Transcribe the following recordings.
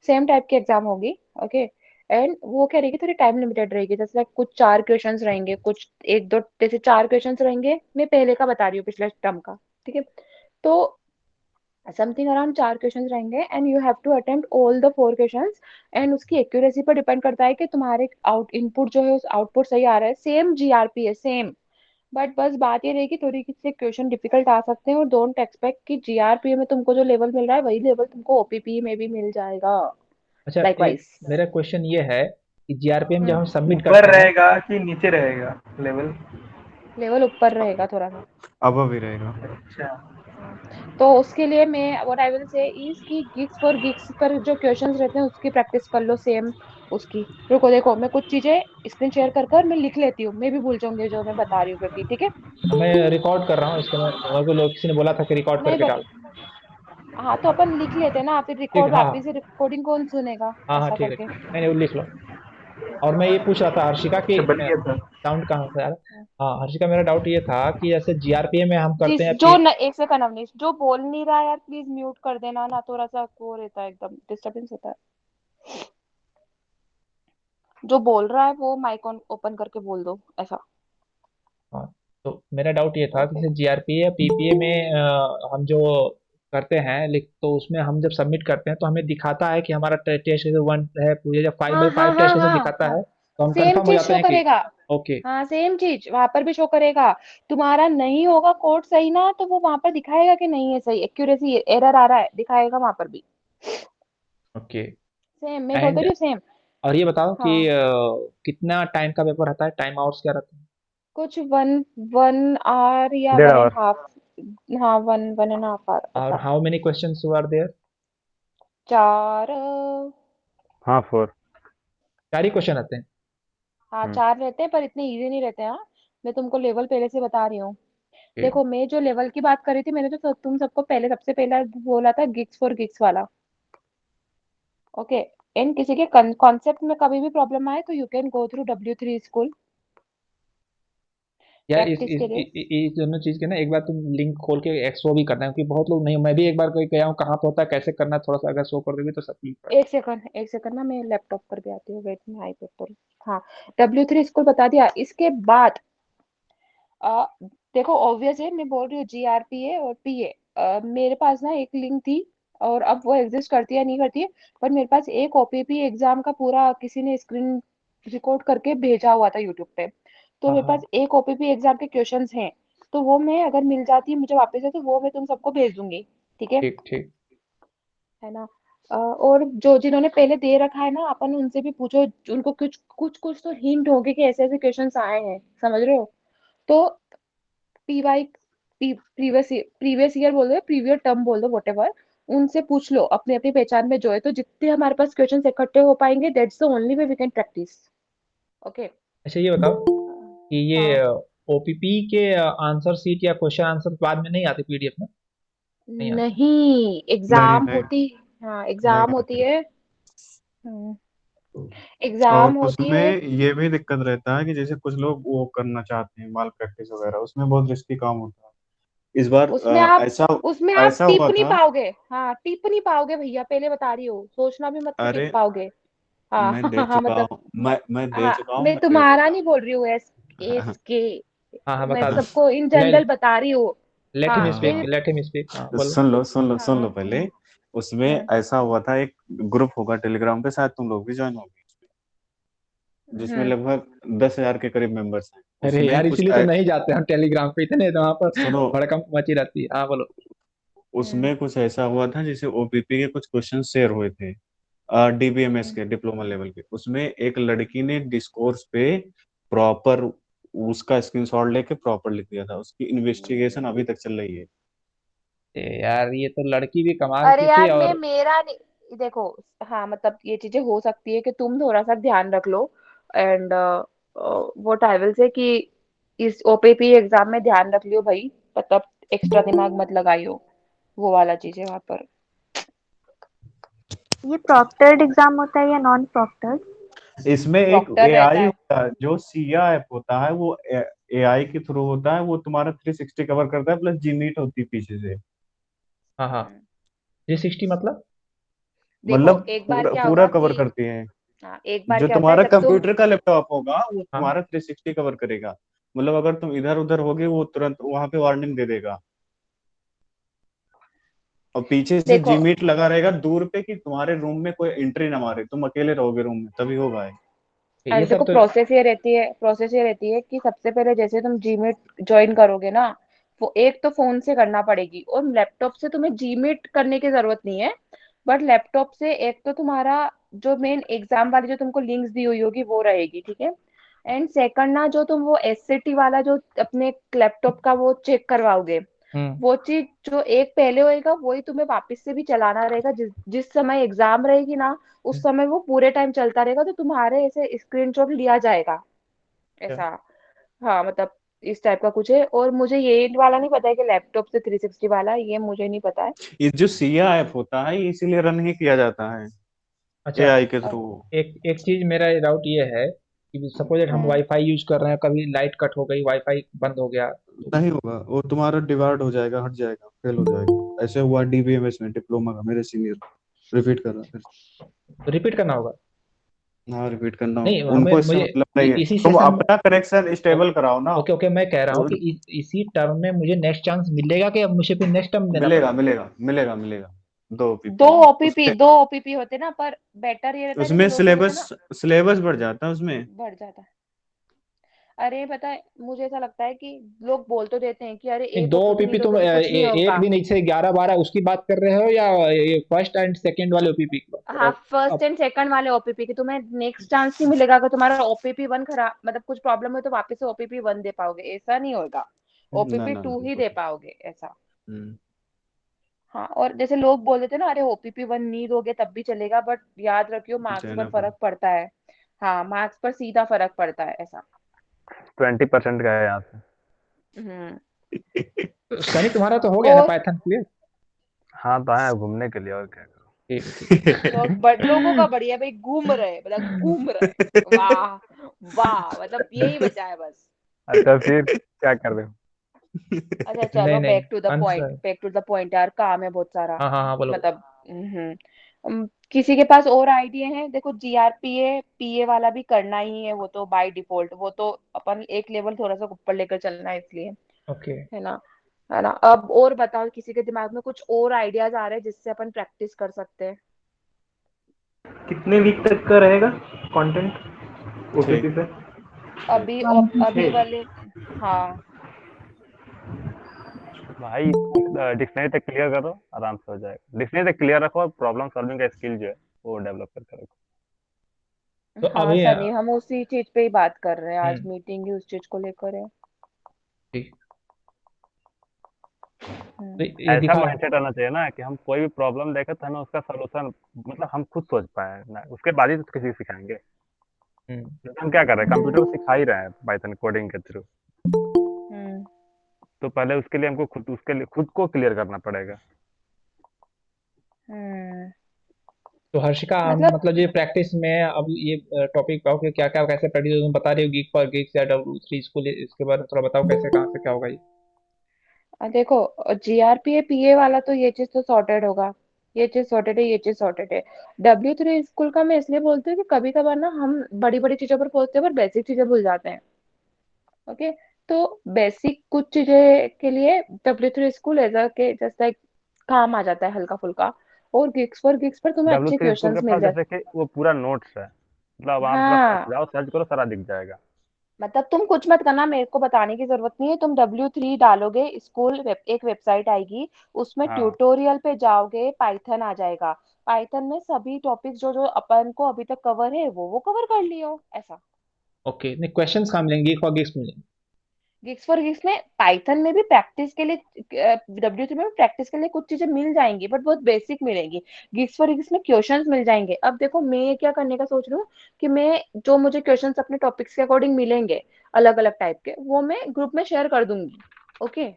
Same type की exam होगी। Okay. And वो क्या रहेगी, थोड़ी टाइम लिमिटेड रहेगी, जैसे like कुछ 4 क्वेश्चंस रहेंगे, कुछ एक दो, जैसे 4 क्वेश्चंस रहेंगे, मैं पहले का बता रही हूँ, पिछले टर्म का। ठीक है। तो समथिंग अराउंड 4 क्वेश्चंस रहेंगे and you have to attempt all the 4 questions. And उसकी एक्यूरेसी पर डिपेंड करता है कि तुम्हारे आउट इनपुट जो है उस आउटपुट सही आ रहा है। सेम जीआरपी है, सेम। बट बस बात ये रहेगी, थोड़ी से क्वेश्चन डिफिकल्ट आ सकते हैं, और डोंट एक्सपेक्ट कि जीआरपी में तुमको जो लेवल मिल रहा है वही लेवल तुमको ओपीपी में भी मिल जाएगा। अच्छा, एक लाइकवाइज। मेरा क्वेश्चन ये है कि जीआरपीएम जब हम्म। हम सबमिट ऊपर करते हैं। रहेगा कि नीचे रहेगा लेवल? लेवल ऊपर रहेगा थोड़ा सा। अब भी रहेगा। अच्छा। हाँ। तो उसके लिए मैं what I will say is कि गिग्स फॉर गिग्स पर जो क्वेश्चंस रहते हैं उसकी प्रैक्टिस कर लो, सेम उसकी। रुको देखो, मैं कुछ चीजें स्क्रीन शेयर कर कर मैं लिख लेती हूँ, मैं भी भूल जाऊंगी जो मैं बता रही हूँ, क्योंकि ठीक है। मैं रिकॉर्ड कर रहा हूँ इसको, मैं मेरे को लोग किसी ने बोला था कि रिकॉर्ड नहीं करके वो, डाल। हाँ तो अपन लिख लेते हैं ना, फिर ठीक रिकॉर्ड है, हाँ वापिस से रिकॉर्डिंग कौन सुनेगा, हाँ हाँ, ऐसा ठीक है करके। ठीक है, नहीं नहीं, वो लिख लो। और मैं ये पूछ रहा था हर्षिका की, अच्छा, बन गया था। साउंड कहाँ से आ रहा है? हाँ हर्षिका, मेरा डाउट ये था कि जैसे जीआरपीएम में हम करते जिस हैं जो न, एक सेकंड अवनीश, जो बोल नहीं रहा है यार प्लीज म्यूट कर देना ना, थोड़ा सा वो रहता है, एकदम डिस्टरबेंस होता है। जो बोल रहा है वो माइक ऑन ओपन करके बोल दो, ऐसा। हाँ, तो मेरा डाउट ये था कि ओके। जैसे जीआरपीए या पीपीए में हम जो करते हैं लिख, तो उसमें हम जब सबमिट करते हैं तो हमें दिखाता है कि हमारा टेस्ट 1 है पूरे, जब 5 हाँ बाई हाँ 5 हाँ टेस्ट ऐसे हाँ दिखाता हाँ। है तो हम सेम कंफर्म हो चीज जाते शो हैं कि करेगा। ओके। हाँ सेम चीज वहां पर भी शो करेगा। तुम्हारा नहीं होगा कोड सही ना, तो वो वहां पर दिखाएगा कि नहीं है सही, एक्यूरेसी एरर आ रहा है, दिखाएगा वहां पर भी। ओके। सेम, मैं बोल तो एंड रही हूँ सेम। और ये बताओ कि हाँ। कितना टाइम का पेपर रहता है, टाइम आवर्स क्या रहता है? कुछ वन, 1 आवर या डेढ़ वन एंड आवर हाफ। हाँ, 1.5 आवर और ऐसा। How many questions are there? 4। हाँ, 4। 4 ही क्वेश्चन रहते हैं? हाँ हम्म। 4 रहते हैं, पर इतने इजी नहीं रहते हैं, हाँ। मैं तुमको लेवल पहले से बता रही हूँ। ओके। देखो, मैं जो लेवल की बात कर रही थी, मैंने तो तुम सबको पहले सबसे पहला बोला था गिग्स फॉर गिग्स वाला। ओके। इन किसी के कॉन्सेप्ट में कभी भी प्रॉब्लम आए तो you can go through W3 school यार प्रैक्टिस के लिए। इस दोनों चीज के ना एक बार तुम लिंक खोल के एक्सप्लोर भी करना है, क्योंकि बहुत लोग नहीं, मैं भी एक बार कोई गया हूँ, कहाँ पे होता है कैसे करना है, थोड़ा सा अगर शो कर दोगे तो सब लिंक पड़ एक सेकंड, एक सेकंड ना, मैं लैपटॉप पर भी आती हूँ, वेट में आई पेपर। हाँ। W3 स्कूल बता दिया, इसके बाद आ, देखो ऑब्वियस है, मैं बोल रही हूँ GRPA और PA। मेरे पास ना एक लिंक थी, और अब वो एग्जिस्ट करती है नहीं करती है, पर मेरे पास एक OPP एग्जाम का पूरा किसी ने स्क्रीन रिकॉर्ड करके भेजा हुआ था यूट्यूब पे। तो हाँ मेरे हाँ, पास एक OPP एग्जाम के क्वेश्चंस हैं। तो वो मैं अगर मिल जाती है मुझे वापस से, तो वो मैं तुम सबको भेज दूंगी। ठीक है। ठीक ठीक। है ना। और जो जिन्होंने पहले दे रखा है ना, अपन उनसे भी पूछो। उनको कुछ कुछ कुछ तो हिंट होंगे कि ऐसे ऐसे क्वेश्चंस आए हैं, समझ रहे हो। तो PY, प्रीवियस ईयर बोल दो, प्रीवियस टर्म बोल दो, वटेवर। उनसे पूछ लो, अपनी अपनी पहचान में जो है, तो जितने हमारे पास क्वेश्चंस इकट्ठे हो पाएंगे, that's the only way we can practice. Okay. अच्छा ये बताओ कि ये हाँ। ओपीपी के आंसर सीट या क्वेश्चन आंसर बाद में नहीं आते पीडीएफ में? नहीं आते? नहीं, नहीं, एग्जाम नहीं, होती। हाँ नहीं एग्जाम होती आते। है। और एग्जाम होती उसमें है। ये भी दिक्कत रहता है कि जैसे कुछ लोग वो करना चाहते हैं माल प्रैक्टिस वगैरह, उसमें बहुत रिस्की काम होता है। इस बार उसमें आप ऐसा उसमें आप ऐसा टिप हुआ नहीं था। पाओगे, हाँ टिप नहीं पाओगे भैया, पहले बता रही हो, सोचना भी मत कि टिप अरे, पाओगे। हाँ मैं दे हाँ हाँ, चुका मतलब। हूँ, मैं दे हाँ चुका हूँ, मैं मैं दे तुम्हारा चुका नहीं बोल रही हूँ, एस हूँ। एस के। हाँ हाँ, मैं बता दो। सबको इन ले, जनरल बता रही हूँ। लेट हिम हाँ स्पीक, मेरे। हाँ, लेट हिम स्पीक, हाँ हाँ, बोलो। सुन लो हाँ। पहले। उसमें हम्म, ऐसा हुआ था, एक ग्रुप होगा टेलीग्राम पे, शायद तुम लोग भी ज्वाइन होगे, जिसमें हम्म, लगभग 10,000 के करीब मेंबर्स हैं। अरे उसमें यार, कुछ इसीलिए तो नहीं जाते हम टेलीग्राम पे, इतने तो वहां पर सुनो, भड़कम मची रहती है, हाँ बोलो। हम्म, उसमें कुछ ऐसा हुआ था जैसे ओपीपी के कुछ क्वेश्चन शेयर हुए थे, डीबीएमएस हम्म, के डिप्लोमा लेवल के। उसमें एक लड़की ने डिस्कोर्स पे प्रॉपर उसका स्क्रीनशॉट लेके प्रॉपर लिख दिया था। उसकी इन्वेस्टिगेशन अभी तक चल रही है। यार ये तो लड़की भी कमाल अरे की थी, यार मैं और मेरा नहीं, देखो। हाँ मतलब ये चीजें हो सकती है कि तुम थोड़ा सा ध्यान रख लो। एंड वो आई से कि इस OPP एग्जाम में ध्यान रख लियो भाई, मतलब एक्स्ट्रा दिमाग मत लगाइयो, वो वाला चीज है वहां पर। ये प्रॉक्टर्ड एग्जाम होता है या नॉन प्रॉक्टर्ड? इसमें एक प्रॉक्टर रहता एआई है। होता है, जो सिया ऐप होता है, वो एआई के थ्रू होता है। वो तुम्हारा 360 कवर करता है, प्लस जीमीट होती है पीछे से। हाँ हाँ। हम्म। 360 मतलब? देखो मतलब एक बार पूरा क्या पूरा होगा कवर कि करती है। हाँ, एक बार जो क्या होता है तुम्हारा जब तुम कंप्यूटर का लैपटॉप होगा वो हाँ तुम्हारा 360 कवर करेगा। मतलब अगर तुम इधर उधर होगे वो तुरंत वहां पे वार्निंग दे देगा। और पीछे से देखो जीमीट लगा रहेगा दूर पे कि तुम्हारे रूम में कोई एंट्री ना मारे, तुम अकेले रहोगे रूम में तभी होगा ये। ये अरे देखो सब तो। प्रोसेस ये रहती है कि सबसे पहले जैसे तुम जीमेट ज्वाइन करोगे ना, वो एक तो फोन से करना पड़ेगी, और लैपटॉप से तुम्हें जीमेट करने की जरूरत नहीं है। बट लैपटॉप से एक तो तुम्हारा जो मेन एग्जाम वाली जो तुमको लिंक्स दी हुई होगी वो रहेगी, ठीक है। एंड सेकंड ना, जो तुम वो एससीटी वाला जो अपने लैपटॉप का वो चेक करवाओगे, हम्म। वो चीज जो एक पहले होएगा वही तुम्हें वापस से भी चलाना रहेगा, जिस जिस समय एग्जाम रहेगी ना, उस समय वो पूरे टाइम चलता रहेगा, तो तुम्हारे ऐसे स्क्रीनशॉट लिया जाएगा अच्छा। ऐसा। हाँ मतलब इस टाइप का कुछ है, और मुझे ये वाला नहीं पता है कि लैपटॉप से 360 वाला, ये मुझे नहीं पता है। ये जो सिया ऐप होता है ये इसीलिए रन ही किया जाता है अच्छा। एआई के अ- थ्रू। एक एक चीज मेरा डाउट ये है कि सपोज हम हम्म वाईफाई यूज कर रहे हैं, कभी लाइट कट हो गई, वाईफाई बंद हो गया तो। नहीं होगा, वो तुम्हारा डिवार्ड हो जाएगा, हट जाएगा, फेल हो जाएगा। ऐसे हुआ डीबीएमएस में, डिप्लोमा का, मेरे सीनियर। रिपीट कर रहा है फिर। रिपीट करना होगा। हाँ रिपीट करना नहीं, होगा, हमें उनको इससे मुझे मतलब नहीं है। इसी तुम सेशन में। अपना कनेक्शन स्टेबल कराओ ना। ओके ओके, मैं कह रहा हूँ तो कि इसी टर्म में मुझे नेक्स्ट चांस मिलेगा कि अब मुझे फिर नेक्स्ट टर्म देना मिलेगा पड़ेगा। मिलेगा मिलेगा मिलेगा। दो दो पीपी में ओपीपी उसमें। दो ओपीपी होते ना, पर बेटर ये रहता है जैसे उसमें लोग बोलते थे सिलेबस ना, सिलेबस बढ़ जाता है उसमें। बढ़ जाता है। अरे पता है मुझे ऐसा लगता है कि लोग बोल तो देते हैं कि अरे नहीं, एक दो ओपीपी नहीं ओपीपी तुम दोगे तो कुछ नहीं एक होगा। दिन से 11 12 उसकी बात कर रहे हो, या ये फर्स्ट एंड सेकंड वाले ओपीपी की बात कर रहे हाँ, हो फर्स्ट अब? एंड सेकंड वाले ओपीपी की तुम्हें नेक्स्ट चांस नहीं मिलेगा, अगर तुम्हारा ओपीपी वन खराब मतलब कुछ प्रॉब्लम हो तो वापस से ओपीपी वन दे पाओगे, ऐसा नहीं होगा। ना ओपीपी ना टू ना ही दे impossible। पाओगे ऐसा। हम्म। हाँ, और जैसे लोग बोल देते ना अरे ओपीपी वन नहीं दोगे तब भी चलेगा, बट याद रखियो मार्क्स पर देना पड़ा। फर्क पड़ता है। हाँ, मार्क्स पर सीधा फर्क पड़ता है ऐसा। 20% का है यहाँ से। हम्म तो सनी, तुम्हारा तो हो गया ना और पाइथन क्लियर? हाँ तो आया घूमने के लिए, और क्या करूँ। ठीक है ठीक है। लोगों का बढ़िया भाई, घूम रहे मतलब घूम रहे, वाह वाह, मतलब यही बचा है बस। अच्छा फिर क्या कर रहे हो। अच्छा नहीं चलो, नहीं, back answer. To the point यार, काम है बहुत सारा। हाँ हाँ हाँ, बोलो बोलो। मतलब किसी के पास और आइडिया है? देखो जीआरपीए पीए वाला भी करना ही है, वो तो बाय डिफॉल्ट, वो तो अपन एक लेवल थोड़ा सा ऊपर लेकर चलना है इसलिए, ओके। है ना। है ना, अब और बताओ किसी के दिमाग में कुछ और आइडियाज आ रहे हैं जिससे अपन प्रैक्टिस कर सकते हैं? कितने वीक तक का रहेगा कंटेंट ठीक। ओपीपी पे। अभी वाले, हाँ। भाई डिक्शनरी तक क्लियर करो, आराम से हो जाएगा। डिक्शनरी तक क्लियर रखो और प्रॉब्लम सॉल्विंग का स्किल जो है वो डेवलप करके रखो। तो हाँ अभी सनी, हम उसी चीज पे ही बात कर रहे हैं, आज हम्म। मीटिंग ही उस चीज को लेकर है। ठीक। तो हम्म ये ऐसा दिखा। माइंडसेट आना चाहिए ना कि हम कोई भी प्रॉब्लम देखे तो हमें उसका सोल्यूशन मतलब हम खुद सोच पाए ना, उसके बाद ही तो किसी को सिखाएंगे। हम्म। जैसे हम क्या कर रहे हैं, कंप्यूटर को सिखा ही रहे हैं पाइथन कोडिंग के थ्रू। हम्म तो पहले उसके लिए हमको खुद उसके लिए खुद को क्लियर करना पड़ेगा। हम्म तो हर्षिका, हम मतलब मतलब ये प्रैक्टिस में अब ये टॉपिक पाओ कि क्या क्या कैसे प्रैक्टिस तुम बता रही हो, गीक फॉर गिग्स या W3 स्कूल, इसके बारे में थोड़ा बताओ कैसे कहाँ से क्या होगा ये। देखो, जीआरपीए पीए वाला तो ये चीज तो सॉर्टेड होगा, ये चीज सॉर्टेड है, ये चीज सॉर्टेड है। W3 स्कूल का मैं इसलिए बोलती हूँ कि कभी कभार ना हम बड़ी बड़ी चीजों पर पहुंचते हैं पर बेसिक चीजें भूल जाते हैं। ओके, तो बेसिक कुछ चीजें के लिए W3 स्कूल एज के जस्ट लाइक काम आ जाता है हल्का फुल्का, और गिग्स फॉर गिग्स पर तुम्हें डब्ल्यू अच्छे थ्री स्कूल के क्वेश्चंस मिल पास जाते जैसे कि वो पूरा नोट्स है, मतलब वहां पे बस हाँ, जाओ सर्च करो सारा दिख जाएगा। मतलब तुम कुछ मत करना, मेरे को बताने की जरूरत नहीं है, तुम W3 डालोगे एक वेबसाइट आएगी, उसमें हाँ ट्यूटोरियल पे जाओगे, पाइथन आ जाएगा। पाइथन में सभी टॉपिक्स जो जो अपन को अभी तक कवर है वो कवर कर लियो ऐसा। ओके, नहीं क्वेश्चंस कहाँ मिलेंगे, गीक फॉर गिग्स मिलेंगे? गिग्स फॉर गिग्स में पाइथन में भी प्रैक्टिस के लिए, W3 में भी प्रैक्टिस के लिए कुछ चीजें मिल जाएंगी बट बहुत बेसिक मिलेंगी। गिग्स फॉर गिग्स में क्वेश्चंस मिल जाएंगे। अब देखो मैं क्या करने का सोच रही हूँ कि मैं जो मुझे क्वेश्चंस अपने टॉपिक्स के अकॉर्डिंग मिलेंगे अलग अलग टाइप के, वो मैं ग्रुप में शेयर कर दूंगी। ओके,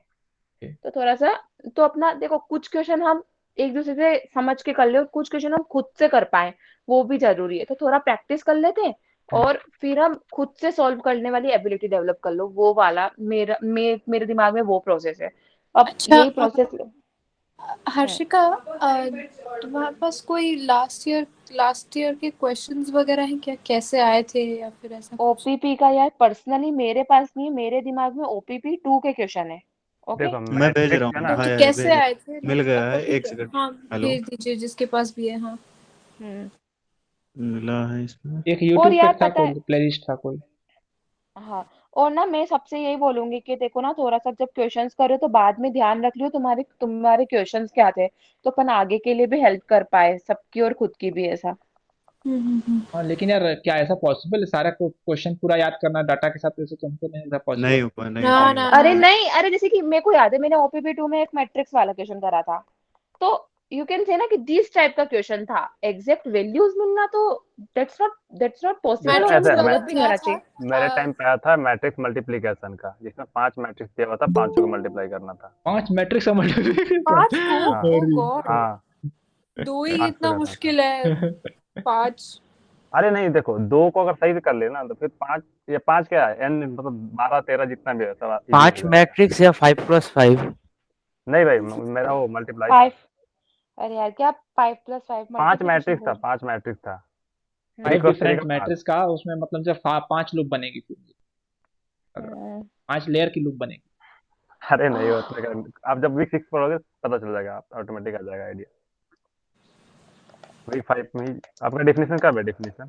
तो थोड़ा सा, तो अपना देखो कुछ क्वेश्चन हम एक दूसरे से समझ के कर ले और कुछ क्वेश्चन हम खुद से कर पाए, वो भी जरूरी है, तो थोड़ा प्रैक्टिस कर लेते हैं। और फिर हम खुद से सॉल्व करने वाली एबिलिटी डेवलप कर लो, वो वाला मेरे दिमाग में वो प्रोसेस है। अब अच्छा, यही प्रोसेस। हर्षिका, तुम्हारे पास कोई लास्ट ईयर के क्वेश्चंस वगैरह हैं क्या, कैसे आए थे या फिर ऐसा कुछ? ओपीपी का यार पर्सनली मेरे पास नहीं है, मेरे दिमाग में ओपीपी 2 के क्वेश्चन है। ओके, देखो मैं भेज मैट्रिक्स रहा है हूँ, ना, हाँ तो यार कैसे भेज रहा आए थे हूँ, मिल गया है, ठीक एक है, सेकंड। हाँ हेलो, भेज दीजिए जिसके पास भी है। हाँ हम्म। मिला है इसमें। एक और यूट्यूब पे यार था, पता है, कोई प्लेलिस्ट था कोई। हाँ, और ना मैं सबसे यही बोलूंगी कि देखो ना, थोड़ा सा जब क्वेश्चंस करो तो बाद में ध्यान रख लियो तुम्हारे तुम्हारे क्वेश्चंस क्या थे, तो अपन आगे के लिए भी हेल्प कर पाए, सबकी और खुद की भी ऐसा। हम्म। हाँ लेकिन यार क्या ऐसा पॉसिबल है सारा क्वेश्चन पूरा याद करना डाटा के साथ, वैसे तो हमको नहीं लगा नहीं पॉसिबल। हो पाया, नहीं हो ना पाया। नहीं ना होता अरे ना। है। नहीं, अरे जैसे कि मेरे को याद है मैंने ओपीपी 2 में एक मैट्रिक्स वाला क्वेश्चन करा था, तो यू कैन से ना कि दिस टाइप का क्वेश्चन था, एग्जैक्ट वैल्यूज मिलना तो दैट्स नॉट पॉसिबल, देखो और ऐसा हमें है, मैं जरूरत भी नहीं क्या होना था? चाहिए। मेरे टाइम पे आया था मैट्रिक्स मल्टीप्लिकेशन का, जिसमें 5 मैट्रिक्स दिया हुआ था, पांचों को मल्टीप्लाई करना था। 5 मैट्रिक्स का मल्टीप्लिकेशन। 5 को? हाँ ओ अरे गॉड, हाँ, 2 ही 5 पे इतना करना था। मुश्किल है, 5? अरे नहीं, देखो 2 को अगर सही से कर लेना तो फिर 5, या 5 क्या है, n मतलब 12 13 जितना भी है सब इजी हो 5 जाएगा। मैट्रिक्स या 5+5? नहीं भाई, मेरा वो मल्टीप्लाई था। 5, अरे यार क्या 5+5 5 मल्टीप्लिकेशन मैट्रिक्स था, बोल। 5 मैट्रिक्स था। 5 फाइव हम्म। क्रॉस 3 डिफरेंट का 5। मैट्रिक्स का, उसमें मतलब जब 5 लूप बनेगी पूरी, अगर हम्म। 5 लेयर की लूप बनेगी। अरे नहीं होता है, आप जब वीक 6 पढ़ोगे पता चल जाएगा, आप ऑटोमेटिक आ जाएगा आइडिया। वीक 5 में ही आपका डेफिनेशन कब है, डेफिनेशन?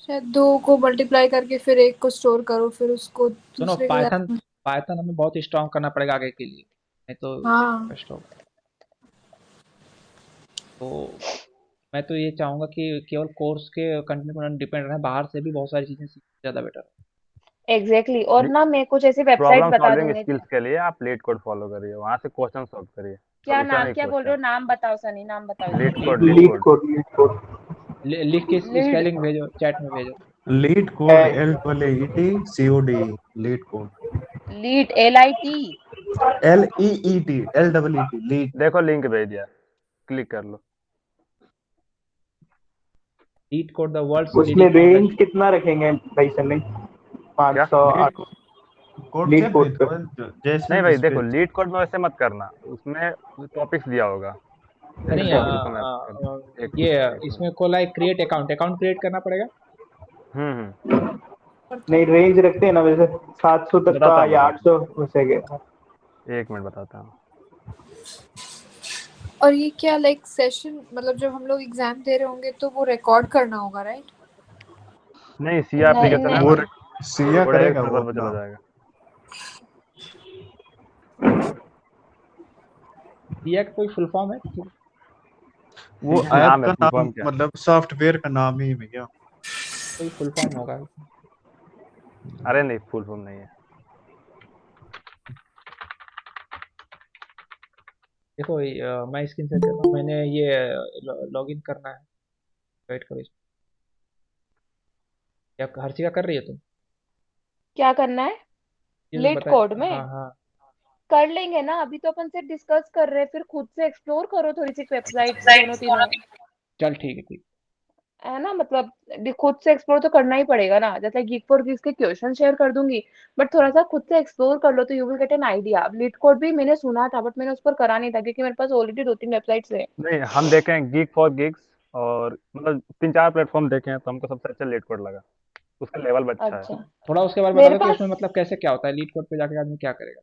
शायद 2 को मल्टीप्लाई करके फिर 1 को स्टोर करो, फिर उसको सुनो, दूसरे के पाइथन साथ। पाइथन हमें बहुत स्ट्रांग करना पड़ेगा आगे के लिए, नहीं तो हाँ कष्ट होगा। तो मैं तो ये चाहूंगा कि केवल कोर्स के कंटेंट पर डिपेंड रहे, बाहर से भी बहुत सारी चीजें सीख ज़्यादा बेटर है। एग्जैक्टली, और ना मैं कुछ ऐसी वेबसाइट प्रॉब्लम बता सॉल्विंग दूंगी। स्किल्स के लिए आप लीड कोड फॉलो करिए, वहां से क्वेश्चन सॉल्व करिए, क्या दूसरा नाम, नहीं क्या बोल रहे क्वेश्चन। हो, नाम बताओ सनी, नाम बताओ लीड इसका। Code, lead leet code. Code, leet code. लिख के लीड, स्पेलिंग भेजो, चैट में भेजो। Leet code, LEET COD, leet code, lead LIT। LEET, lead. देखो लिंक भेज दिया, क्लिक कर लो। लीड कोड द वर्ल्ड्स उसमें लीडिंग रेंज ऑनलाइन। कितना रखेंगे भाई सर ने? क्या? 500 लीड कोड लीड क्या कोड भेज पे? दो, जैसे नहीं भाई जिस पे। देखो, लीड कोड में वैसे मत करना, उसमें टॉपिक्स दिया होगा। जैसे नहीं देखो मैं आपको करता हूँ, ये एक मिनट। इसमें को like create account account create करना पड़ेगा। नहीं, रेंज रखते हैं ना वैसे, 700 तक का बताता हूँ या बताता 800 हो सके। हूँ, एक मिनट बताता हूँ। और ये क्या लाइक सेशन, मतलब जब हम लोग एग्जाम दे रहे होंगे तो वो रिकॉर्ड करना होगा, राइट? नहीं, सिया नहीं एप्लीकेशन है वो ना, नहीं, सिया थोड़े करेगा वो सर्वर पे चला अपना। जाएगा। दिया का कोई फुल फॉर्म है किसी को? वो सिया ऐप नाम है, का फुल नाम, फॉर्म क्या? मतलब सॉफ्टवेयर का नाम ही है भैया। कोई फुल फॉर्म होगा। अरे नहीं, फुल फॉर्म नहीं है। देखो मैं स्क्रीन शेयर कर रहा हूँ, मैंने ये लॉगिन करना है। वेट करो क्या हर चीज़ का कर रही है तुम? क्या करना है? ये जो लीड बताए, कोड में हाँ हाँ। कर लेंगे ना, अभी तो अपन से डिस्कस कर रहे हैं, फिर खुद से एक्सप्लोर करो थोड़ी सी वेबसाइट्स दोनों तीनों, चल ठीक है ठीक। है ना, मतलब खुद से एक्सप्लोर तो करना ही पड़ेगा ना, जैसे गीक फॉर गीक्स के क्वेश्चन शेयर कर दूंगी, बट थोड़ा सा खुद से एक्सप्लोर कर लो तो you will get an idea. अब लीड कोड भी मैंने सुना था बट मैंने उस पर करा नहीं था क्योंकि मेरे पास ऑलरेडी 2-3 वेबसाइट्स है। नहीं, हम देखे हैं गीक फॉर गिग्स, और मतलब 3-4 प्लेटफॉर्म देखे हैं, तो हमको सबसे अच्छा लीड कोड लगा, उसका लेवल भी अच्छा है। अच्छा, थोड़ा उसके बारे में बता मेरे दो कि उसमें पास, मतलब कैसे क्या होता है, लीड कोड पे जाके आदमी क्या करेगा।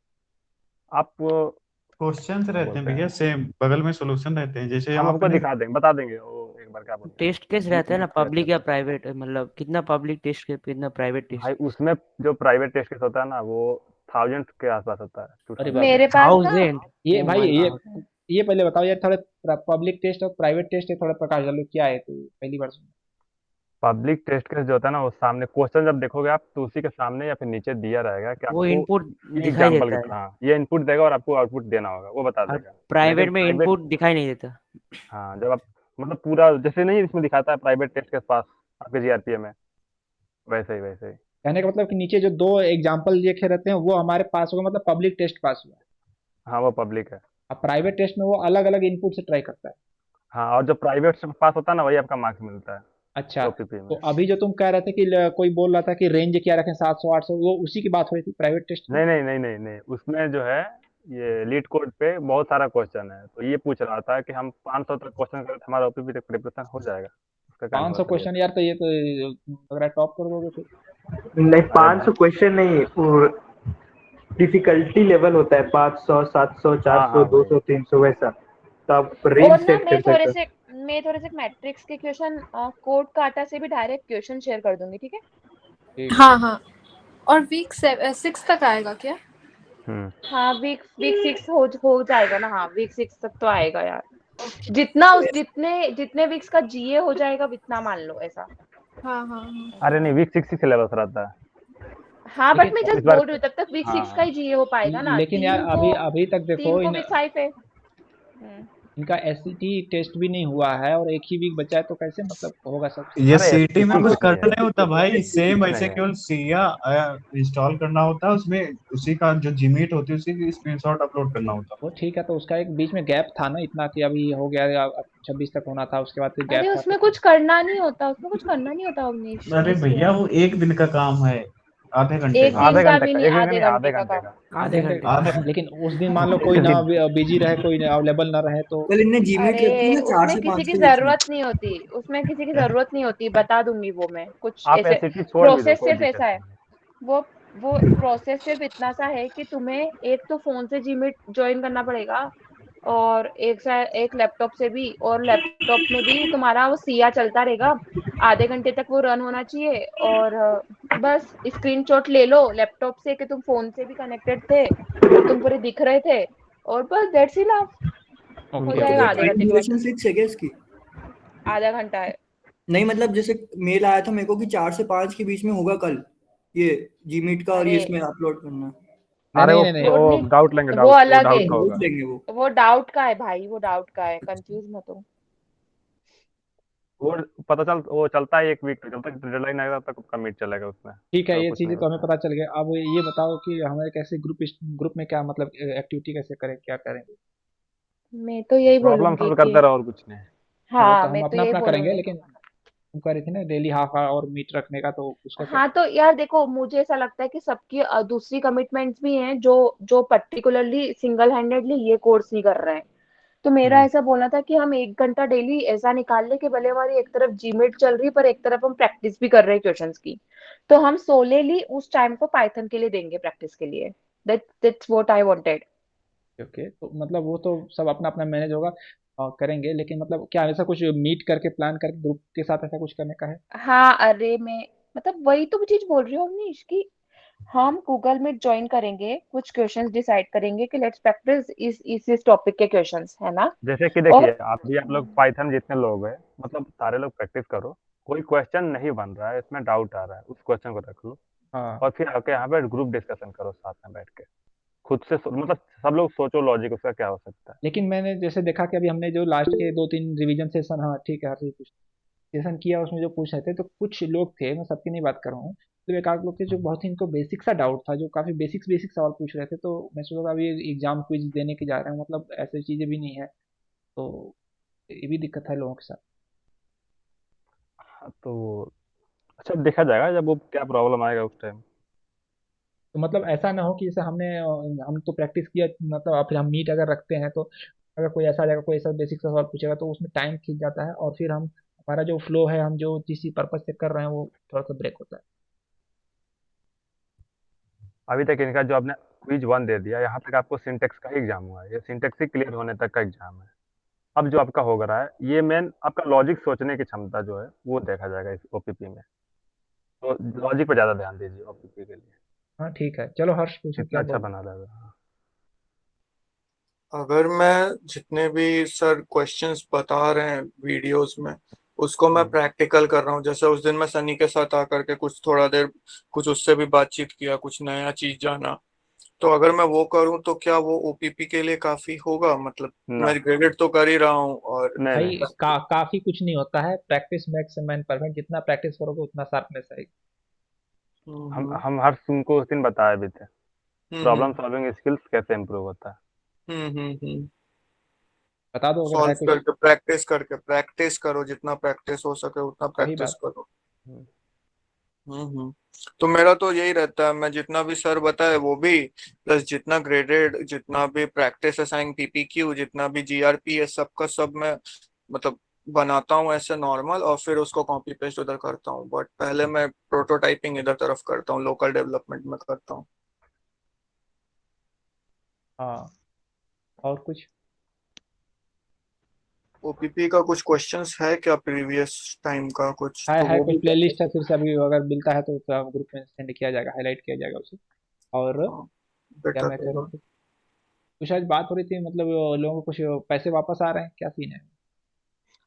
आप क्वेश्चंस क्या रहते हैं बोलते भैया, हैं, सेम बगल में सॉल्यूशन रहते हैं, जैसे हम आपको आपने। दिखा देंगे, बता देंगे वो, एक बार क्या बोलते हैं। टेस्ट केस रहता है ना, पब्लिक या प्राइवेट, मतलब कितना पब्लिक टेस्ट केस, कितना प्राइवेट टेस्ट भाई केस? उसमें जो प्राइवेट टेस्ट केस होता है ना, वो 1000 के आसपास होता है, अरे 2000 बाप रे। मेरे पास ना, 1000? ये ओ भाई माय ये गॉड। ये पहले बताओ यार, थोड़े पब्लिक टेस्ट और प्राइवेट टेस्ट है, थोड़ा प्रकाश डालो क्या है, तो पहली बार सुना। पब्लिक टेस्ट केस जो होता है ना, वो सामने क्वेश्चन जब देखोगे आप, तो उसी के सामने या फिर नीचे दिया रहेगा कि वो आपको इनपुट दिखाई एग्जाम्पल की देता है, तरह ये इनपुट देगा और आपको आउटपुट देना होगा, वो बता और देगा। लेकिन प्राइवेट में प्राइवेट, इनपुट दिखाई नहीं देता। हाँ, जब आप मतलब पूरा जैसे नहीं इसमें दिखाता है प्राइवेट टेस्ट के पास आपके जीआरपीए में, वैसे ही वैसे ही। कहने का मतलब कि नीचे जो दो एग्जाम्पल लिखे रहते हैं वो हमारे पास होगा, मतलब पब्लिक टेस्ट पास हुआ है। हाँ, वो पब्लिक है। अब प्राइवेट टेस्ट में वो अलग अलग इनपुट से ट्राई करता है। हाँ, और जो प्राइवेट से पास होता है ना, वही आपका मार्क्स मिलता अच्छा, है ओपीपी तो में। अभी जो तुम कह रहे थे कि कोई बोल रहा था कि रेंज क्या रखें, 700 800, वो उसी की बात हो रही थी प्राइवेट टेस्ट की। नहीं नहीं नहीं नहीं नहीं, उसमें जो है ये लीड कोड पे बहुत सारा क्वेश्चन है, तो ये पूछ रहा था कि हम 500 तक क्वेश्चन करें तो हमारा ओपीपी तक प्रिपरेशन हो जाएगा, उसका क्या 500 प्रोसेस है? क्वेश्चन यार, तो ये तो अगर टॉप कर दोगे फिर। नहीं, अरे 500 भाई, क्वेश्चन नहीं, डिफिकल्टी लेवल होता है 500, 700, हाँ 400, हाँ भाई, 200, 300 वैसा, तो आप रेंज और ना सेट कर सकते हो। मैं थोड़े से मैट्रिक्स के क्वेश्चन कोड काटा से भी डायरेक्ट क्वेश्चन शेयर कर दूंगी, ठीक है। ठीक है। हाँ हाँ। और वीक 6 तक आएगा क्या? हम्म। हाँ, वीक 6 हो जाएगा ना। हाँ, वीक 6 तक तो आएगा यार। ओके। जितने जितने वीक्स का जीए हो जाएगा उतना मान लो ऐसा। हाँ हाँ हाँ। अरे नहीं, वीक 6 ही सिलेबस रहता है हाँ, बट मैं लेकिन जस्ट इस बार। बोल रही हूँ, तब तक वीक हाँ 6 का हाँ। ही जीए हो पाएगा ना। लेकिन यार अभी अभी तक देखो 3 को वीक 5 है। इनका एससीटी टेस्ट भी नहीं हुआ है और एक ही वीक बचा है, तो कैसे मतलब होगा सब। ये अरे सीटी में एसटीटी कुछ कुछ नहीं करना है, नहीं होता भाई, सेम कुछ ऐसे नहीं है। केवल सिया इंस्टॉल करना होता है, उसमें उसी का जो जिमिट होती है उसी की स्क्रीनशॉट अपलोड करना होता है। वो ठीक है, तो उसका एक बीच में गैप था ना इतना कि अभी हो गया, अब 26 तक होना था, उसके बाद फिर अरे गैप था उसमें तो। कुछ करना नहीं होता, अवनीश, अरे इसलिए। भैया वो एक दिन का काम है, आधे घंटे एक का। दिन आधे का घंटे भी का, नहीं, एक दिन का आधे नहीं, आधे घंटे का घंटे काम। का। आधे आधे घंटे घंटे का। आधे। लेकिन उस दिन मान लो कोई ना बिजी रहे, कोई अवेलेबल ना रहे तो। कल इनने जीमेट रखी अरे ना 4 उसमें से किसी 5 की के बीच में। जरूरत नहीं होती, बता दूंगी वो मैं कुछ आप ऐसे। एसटीटी छोड़ भी दो, प्रोसेस कोई सिर्फ दिक्कत ऐसा है। नहीं है। वो वो प्रोसेस सिर्फ इतना सा है कि तुम्हें एक तो फोन से जीमेट ज्वाइन करना पड़ेगा, और एक लैपटॉप से भी, और लैपटॉप में भी तुम्हारा वो सिया चलता रहेगा। आधे घंटे तक वो रन होना चाहिए, और बस स्क्रीनशॉट ले लो लैपटॉप से कि तुम फोन से भी कनेक्टेड थे और तुम पूरे दिख रहे थे, और बस दैट्स इनफ। हो ओके मतलब जाएगा ओके। ये आधे टाइम घंटे के बाद। ड्यूरेशन फिक्स है क्या इसकी? आधा घंटा है। नहीं मतलब जैसे मेल आया था मेरे को कि 4 से 5 के बीच में होगा कल, ये जीमीट का, और ये अरे इसमें अपलोड करना है। नहीं अरे नहीं वो नहीं नहीं। लोड वो नहीं, डाउट लेंगे, वो डाउट, वो अलग है। डाउट का डाउट होगा। लेंगे वो। वो डाउट का है भाई, वो डाउट का है, कंफ्यूज मत हो। वो पता चल, वो चलता है 1 वीक तक, जब तक डेडलाइन आएगा तब तक कमिट चलेगा उसमें, ठीक है, तो ये कुछ चीजें नहीं तो हमें होता है। पता चल गया। अब ये बताओ कि हमें कैसे ग्रुप में क्या मतलब एक्टिविटी कैसे करें, क्या करेंगे। मैं तो यही प्रॉब्लम बोलूंगी सॉल्व कि करते रहो और कुछ नहीं। वो तो हाँ, हम मैं तो अपना यही अपना करेंगे, बोलूंगी। लेकिन तुम कह रही थी ना डेली हाफ और मीट रखने का, तो उसका क्या। हाँ, तो यार देखो, मुझे ऐसा लगता है कि सबकी दूसरी कमिटमेंट्स भी हैं जो जो पर्टिकुलरली सिंगल हैंडेडली ये कोर्स नहीं कर रहे हैं। तो मेरा हम्म। ऐसा बोलना था कि हम 1 घंटा डेली ऐसा निकाल ले कि भले हमारी एक तरफ जीमेट चल रही है पर एक तरफ हम प्रैक्टिस भी कर रहे हैं क्वेश्चंस की। तो हम सोलेली उस टाइम को पाइथन के लिए देंगे, प्रैक्टिस के लिए। That's what I wanted. Okay, तो मतलब वो तो सब अपना अपना मैनेज होगा करेंगे, लेकिन मतलब क्या ऐसा कुछ मीट करके प्लान करके ग्रुप के साथ ऐसा कुछ करने का है। हाँ, अरे मैं मतलब वही तो चीज बोल रही हूँ अवनीश की हम गूगल मीट ज्वाइन करेंगे, कुछ क्वेश्चंस डिसाइड करेंगे कि लेट्स प्रैक्टिस इस टॉपिक के क्वेश्चंस, है ना। जैसे कि देखिए, और आप लोग पाइथन जितने लोग हैं, मतलब सारे लोग प्रैक्टिस करो। कोई क्वेश्चन नहीं बन रहा है, इसमें डाउट आ रहा है, उस क्वेश्चन को रख लो हाँ। और फिर आके यहाँ पे ग्रुप डिस्कशन करो साथ में बैठ के। खुद से मतलब सब लोग सोचो लॉजिक उसका क्या हो सकता है। लेकिन मैंने जैसे देखा कि अभी हमने जो लास्ट के 2-3 रिवीजन सेशन, हाँ ठीक है, हर चीज कुछ सेशन किया, उसमें जो पूछ रहे थे तो कुछ लोग थे, मैं सबकी नहीं बात कर रहा हूँ, तो एक आध लोग थे जो बहुत ही इनको बेसिक सा डाउट था, जो काफी बेसिक बेसिक सवाल पूछ रहे थे, तो मैं सोचा अभी एग्जाम क्विज देने के जा रहे हैं, मतलब ऐसी चीजें भी नहीं है, तो ये भी दिक्कत है लोगों के साथ। हाँ, तो अच्छा देखा जाएगा जब वो क्या प्रॉब्लम आएगा उस टाइम। तो मतलब ऐसा ना हो कि जैसे हम तो प्रैक्टिस किया, मतलब फिर हम मीट अगर रखते हैं तो अगर कोई ऐसा आ जाएगा, कोई ऐसा बेसिक सा सवाल पूछेगा, तो उसमें टाइम खींच जाता है और फिर हम हमारा जो फ्लो है, हम जो जिस पर्पज से कर रहे हैं वो थोड़ा सा ब्रेक होता है। अभी तक इनका जो आपने क्विज 1 दे दिया, यहाँ तक आपको सिंटेक्स का ही एग्जाम हुआ है, ये सिंटेक्स ही क्लियर होने तक का एग्जाम है। अब जो आपका हो रहा है, ये मेन आपका लॉजिक सोचने की क्षमता जो है वो देखा जाएगा इस ओपीपी में। तो लॉजिक पर ज्यादा ध्यान दीजिए ओपीपी के लिए, हाँ ठीक है, चलो हर्ष पूछो कितना क्या अच्छा बोल। बना रहेगा। अगर मैं जितने भी सर क्वेश्चंस बता रहे हैं वीडियोस में, उसको मैं हम्म। प्रैक्टिकल कर रहा हूँ। जैसे उस दिन मैं सनी के साथ आकर के कुछ थोड़ा देर कुछ उससे भी बातचीत किया, कुछ नया चीज जाना। तो अगर मैं वो करूँ तो क्या वो ओपीपी के लिए काफी होगा? मतलब ना, मैं ग्रेडेड तो कर ही रहा हूँ और नहीं नहीं। भाई काफी कुछ नहीं होता है, प्रैक्टिस मैक्स मैन परफेक्ट, जितना प्रैक्टिस करोगे उतना शार्पनेस आएगी। हम्म हम हर तुमको उस दिन बताए भी थे, हम्म प्रॉब्लम सॉल्विंग स्किल्स कैसे इम्प्रूव होता है। बता दो अगर है सॉल्व कुछ। करके प्रैक्टिस करो, जितना प्रैक्टिस हो सके उतना वही प्रैक्टिस बात। करो। हम्म। तो मेरा तो यही रहता है, मैं जितना भी सर बताए वो भी, प्लस जितना ग्रेडेड, जितना भी प्रैक्टिस असाइन पीपीक्यू, जितना भी जीआरपी है, सबका सब मैं मतलब बनाता हूँ ऐसे नॉर्मल, और फिर उसको कॉपी पेस्ट उधर करता हूँ। बट पहले मैं प्रोटोटाइपिंग इधर तरफ करता हूँ, लोकल डेवलपमेंट में करता हूँ। हाँ, और कुछ? ओपीपी का कुछ क्वेश्चंस है क्या प्रीवियस टाइम का कुछ, तो है वो कुछ भी प्ले लिस्ट है, फिर से अभी अगर मिलता है तो ग्रुप में सेंड किया जाएगा, हाईलाइट किया जाएगा उसे। और क्या बेटर मैं कह रहा होगा। हूँ, कुछ आज बात हो रही थी, मतलब लोगों को कुछ पैसे वापस आ रहे हैं, क्या सीन है?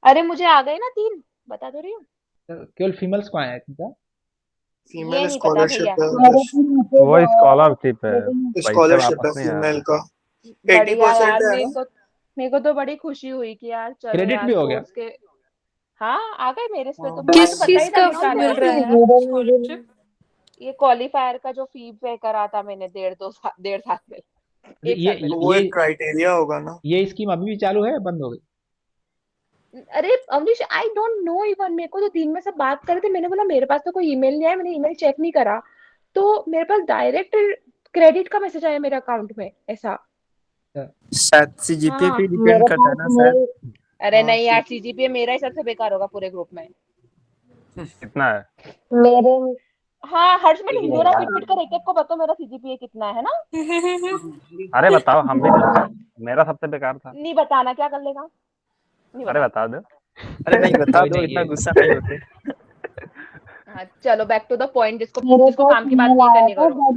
अरे मुझे आ गए ना 3, बता तो रही हूँ। केवल फीमेल्स को आया है इनका? ये फीमेल नहीं पता भैया। स्कॉलरशिप है, वो स्कॉलरशिप है, पैसे स्कॉलरशिप है वापस नहीं आ फीमेल रहे। का। बढ़िया 80% यार, है मेरे ना। को मेरे को तो बड़ी खुशी हुई कि यार चलो क्रेडिट यार भी हो गया? कोर्स के। हाँ आ गए मेरे पे, तो मुझे तो किस हाँ, पता ही चीज था का निकालने मिल वाले रहा हैं। है स्कॉलरशिप? ये क्वालिफायर का जो फी पे करा था मैंने 1.5 पहले, एक ये साल पहले। तो वो एक क्राइटेरिया होगा ना। ये स्कीम अभी भी चालू है या बंद हो गई? अरे Avnish, I don't know even, मेरे को तो दिन में सब बात कर रहे थे, मैंने बोला मेरे पास तो कोई ईमेल नहीं आया, मैंने ईमेल चेक नहीं करा, तो मेरे पास डायरेक्ट क्रेडिट का मैसेज आया मेरे अकाउंट में ऐसा। शायद सीजीपीए हाँ पे डिपेंड करता है ना शायद। अरे हाँ नहीं यार, सीजीपीए मेरा ही सबसे बेकार होगा पूरे ग्रुप में। कितना है? मेरे हाँ हर्ष, में ढिंडोरा पीट पीट कर एक एक को बताओ मेरा सीजीपीए कितना है ना। अरे बताओ, हम भी जानते हैं। मेरा सबसे बेकार था। नहीं बताना, क्या कर लेगा, नहीं अरे बता। बता दो। अरे नहीं बता कोई दो, नहीं, इतना ये गुस्सा नहीं होते। हाँ चलो बैक टू द पॉइंट, जिसको काम की बात नहीं करनी करो।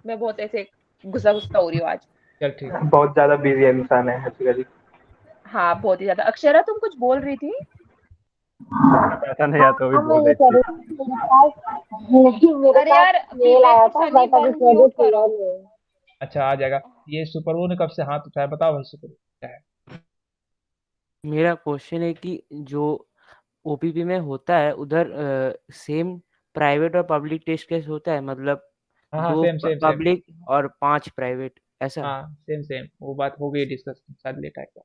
मैं बहुत ऐसे गुस्सा गुस्सा हो रही हूँ आज। चल ठीक है। बहुत ज्यादा बिजी इंसान है हकीकत। हाँ बहुत ही ज्यादा। अक्षरा तुम कुछ बोल रही थी? ऐसा नहीं आता, वो भी बोल रही थी। अरे यार विवेक सनी वन म्यूट करो। अच्छा, आ जाएगा। ये सुपर वो ने कब से हाथ उठाया, बताओ भाई, सुपर क्या है? मेरा क्वेश्चन है कि जो ओपीपी में होता है उधर सेम प्राइवेट और पब्लिक टेस्ट कैसे होता है, मतलब हाँ हाँ, 2 सेम सेम सेम। पब्लिक और 5 प्राइवेट ऐसा? हाँ सेम सेम, वो बात हो गई डिस्कस शायद लेट आएगा।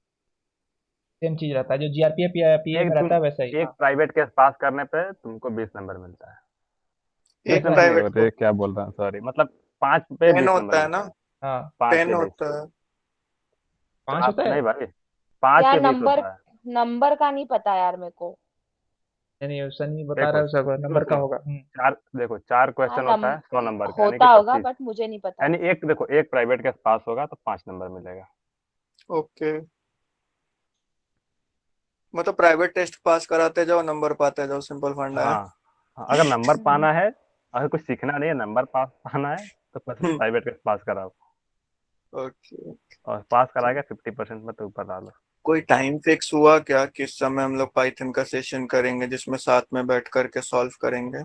सेम चीज रहता है, जो जीआरपीएफ या पीए एक में तुम रहता है वैसा ही। एक हाँ, प्राइवेट केस पास करने पे तुमको 20 नंबर मिलता है। एक 20 नंबर नहीं, प्राइवेट को अरे क्या बोल रहा हूँ, सॉरी, मतलब 5 पे 10 20 नंबर होता है मिलता ना, है। हाँ। 5 10 पे 20। होता है। 5 होता है? नहीं भाई, 5 यार पे 20 नंबर होता है। नंबर का नहीं पता यार मेरे को। नहीं, सनी बता रहा देखो है उसका सुनो नंबर का सुनो, होगा। चार देखो, 4 हाँ क्वेश्चन होता है 100 नंबर का, यानी कि होता होगा 25। बट मुझे नहीं पता। यानी एक देखो, एक प्राइवेट केस पास होगा तो 5 नंबर मिलेगा। ओके, मतलब प्राइवेट टेस्ट पास कराते जाओ, नंबर पाते जाओ, सिंपल फंडा है। हाँ हाँ, अगर नंबर पाना है, अगर कुछ सीखना नहीं है, नंबर पास पाना है, तो बस प्राइवेट केस पास कराओ, ओके। और पास करा के 50% में तो ऊपर डालो। कोई टाइम फिक्स हुआ क्या किस समय हम लोग पाइथन का सेशन करेंगे जिसमें साथ में बैठ करके सॉल्व करेंगे?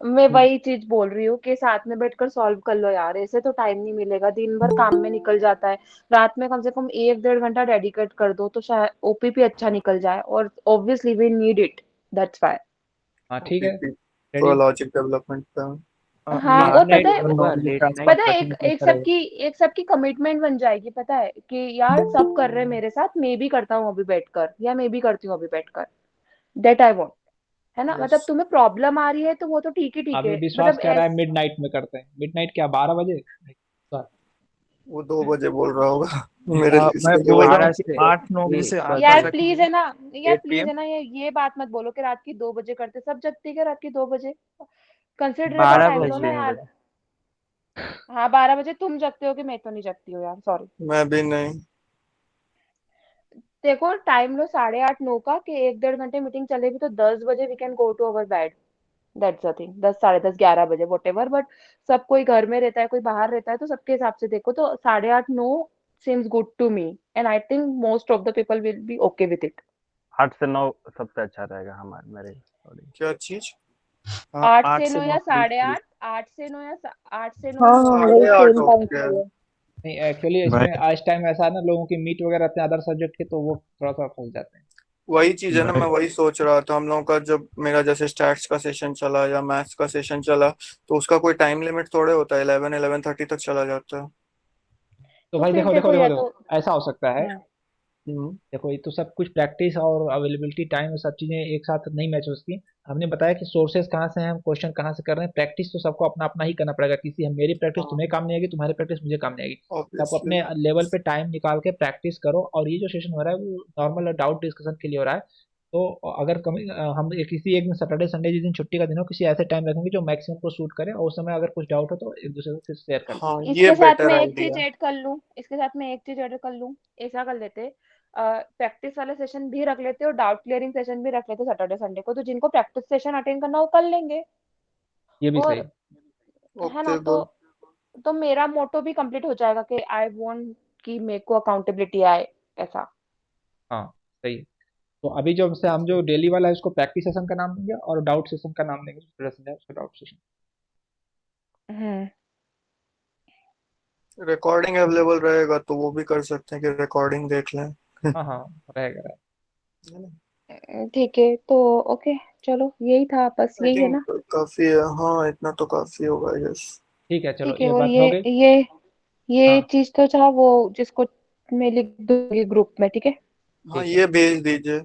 मैं वही चीज बोल रही हूँ कि साथ में बैठकर सॉल्व कर लो यार, ऐसे तो टाइम नहीं मिलेगा, दिन भर काम में निकल जाता है। रात में कम से कम 1-1.5 घंटा डेडिकेट कर दो तो शायद ओपीपी अच्छा निकल जाए, और obviously we need it, that's why. हाँ ठीक है, ओपीपी रेडी। लॉजिक डेवलपमेंट पे। हाँ लेट और पता नाइट है, होगा, लेट नाइट। पता है एक सबकी कमिटमेंट बन जाएगी, पता है कि यार सब कर रहे हैं मेरे साथ, मैं भी करता हूँ अभी बैठकर, या मैं भी करती हूँ अभी बैठकर, दैट आई वांट। है ना, यस, मतलब तुम्हें प्रॉब्लम आ रही है तो वो तो ठीक ही ठीक अभी है, विश्वास मतलब कह रहा है मिड नाइट में करते हैं। मिड नाइट क्या, 12 बजे? वो 2 बजे बोल रहा होगा मेरे मैं इसके लिए बोल वही। रहा हूँ 12 कि से 8-9 बजे से यार ऐसा प्लीज कीजिए। है ना, यार 8 प्लीज PM। है ना, ये बात मत बोलो कि रात की 2 बजे करते, सब जगती है रात की 2 बजे, कंसिडरेबल 12 टाइम तीन लो ना बजे। 3 यार। बजे हाँ 12 बजे तुम जगते हो कि मैं तो नहीं जगती हूँ यार, सॉरी। मैं भी नहीं। देखो टाइम लो 8:30-9 का, कि 1-1.5 घंटे मीटिंग चलेगी तो 10 बजे we can go to our bed, that's the thing. 10, 10:30, 11 बजे वट एवर, बट सब कोई घर में रहता है, कोई बाहर रहता है, तो सबके हिसाब से देखो तो 8:30-9 seems good to me, and I think most of the people will be okay with it। 8 से 9 सबसे अच्छा रहेगा हमारे मेरे अकॉर्डिंग। क्या चीज? हाँ, 8 8 से से 9 9 या ठीक साढ़े है। आठ 8 से 9 या 8 से 9 9 से 10। 8:30 ओके। नहीं, एक्चुअली भाई इसमें आज टाइम ऐसा है ना, लोगों की मीट वगैरह रहते हैं अदर सब्जेक्ट के, तो वो थोड़ा सा फंस जाते हैं। वही चीज है ना, भाई मैं वही सोच रहा था, हम लोगों का जब मेरा जैसे स्टैट्स का सेशन चला या मैथ्स का सेशन चला, तो उसका कोई टाइम लिमिट थोड़े होता है, 11-11:30 तक चला जाता है। तो तो भाई फिर देखो देखो देखो देखो या देखो, तो ऐसा हो सकता है देखो ये तो सब कुछ प्रैक्टिस और अवेलेबिलिटी टाइम और सब चीज़ें एक साथ नहीं मैच हो सकती। हमने बताया कि सोर्सेज कहाँ से हैं, हम क्वेश्चन कहाँ से कर रहे हैं, प्रैक्टिस तो सबको अपना अपना ही करना पड़ेगा। किसी हम मेरी प्रैक्टिस हाँ तुम्हें काम नहीं आएगी, तुम्हारी प्रैक्टिस मुझे काम नहीं आएगी। तो आप ऑब्वियसली। अपने लेवल पे टाइम निकाल के प्रैक्टिस करो। और ये जो सेशन हो रहा है वो नॉर्मल डाउट डिस्कशन के लिए हो रहा है। तो अगर हम किसी एक दिन सैटरडे संडे जिस दिन छुट्टी का दिन हो किसी ऐसे टाइम रखेंगे जो मैक्सिमम को सूट करे, और उस समय अगर कुछ डाउट हो तो एक दूसरे से फिर शेयर कर हाँ लेंगे। ये इसके साथ बेटर में एक चीज आइडिया। ऐड कर लूं, इसके साथ में एक चीज ऐड कर लूं, ऐसा कर लेते, प्रैक्टिस वाला सेशन भी रख लेते और डाउट क्लियरिंग सेशन भी रख लेते सैटरडे संडे को, तो जिनको प्रैक्टिस सेशन अटेंड करना वो कर लेंगे। ये भी सही और है। है ना, ओके गुड। तो मेरा मोटो भी कंप्लीट हो जाएगा कि आई वांट कि मेरे को अकाउंटेबिलिटी आए, ऐसा। हाँ सही है। तो अभी जो से हम जो डेली वाला है उसको प्रैक्टिस सेशन का नाम देंगे, और डाउट सेशन का नाम देंगे, उसको डाउट सेशन। हम्म। रिकॉर्डिंग अवेलेबल रहेगा तो वो भी कर सकते हैं कि रिकॉर्डिंग देख लें। हाँ हाँ, रहेगा। है ना? ठीक है, तो ओके, चलो यही था, बस आई यही है थिंक ना। काफी है, हाँ इतना तो काफी होगा यस। ठीक है, चलो ठीक है, ये और बात हो गई। ये हाँ चीज तो था, वो जिसको मैं लिख दूंगी ग्रुप में, ठीक है। हाँ ठीक है। ये भेज दीजिए।